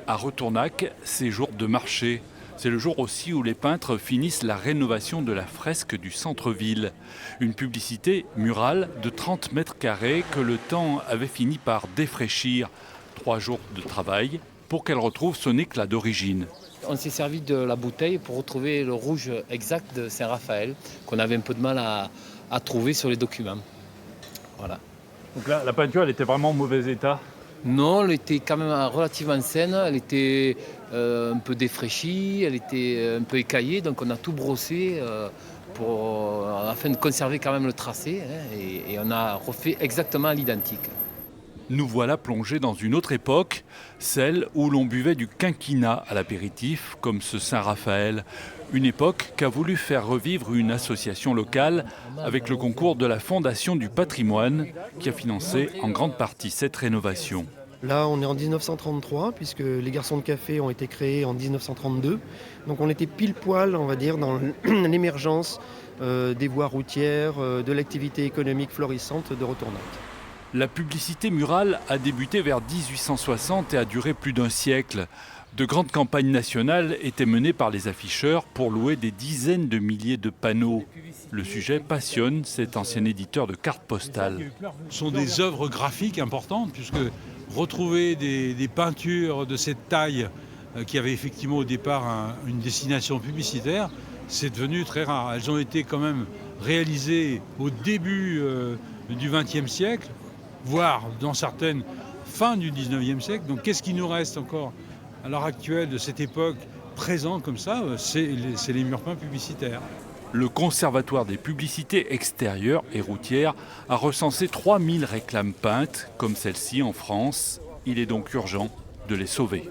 À Retournac, c'est jour de marché. C'est le jour aussi où les peintres finissent la rénovation de la fresque du centre-ville. Une publicité murale de 30 mètres carrés que le temps avait fini par défraîchir. 3 jours de travail pour qu'elle retrouve son éclat d'origine. On s'est servi de la bouteille pour retrouver le rouge exact de Saint-Raphaël, qu'on avait un peu de mal à trouver sur les documents. Voilà. Donc là, la peinture, elle était vraiment en mauvais état. Non, elle était quand même relativement saine, elle était un peu défraîchie, elle était un peu écaillée, donc on a tout brossé afin de conserver quand même le tracé, hein, et on a refait exactement à l'identique. Nous voilà plongés dans une autre époque, celle où l'on buvait du quinquina à l'apéritif, comme ce Saint-Raphaël. Une époque qu'a voulu faire revivre une association locale avec le concours de la Fondation du patrimoine qui a financé en grande partie cette rénovation. Là, on est en 1933, puisque les Garçons de Café ont été créés en 1932. Donc on était pile poil, on va dire, dans l'émergence des voies routières, de l'activité économique florissante de Retournac. La publicité murale a débuté vers 1860 et a duré plus d'un siècle. De grandes campagnes nationales étaient menées par les afficheurs pour louer des dizaines de milliers de panneaux. Le sujet passionne cet ancien éditeur de cartes postales. Ce sont des œuvres graphiques importantes, puisque retrouver des peintures de cette taille qui avaient effectivement au départ une destination publicitaire, c'est devenu très rare. Elles ont été quand même réalisées au début du XXe siècle, voire dans certaines fin du XIXe siècle. Donc qu'est-ce qui nous reste encore à l'heure actuelle de cette époque présent comme ça? C'est les murs peints publicitaires. Le Conservatoire des publicités extérieures et routières a recensé 3000 réclames peintes comme celle-ci en France. Il est donc urgent de les sauver.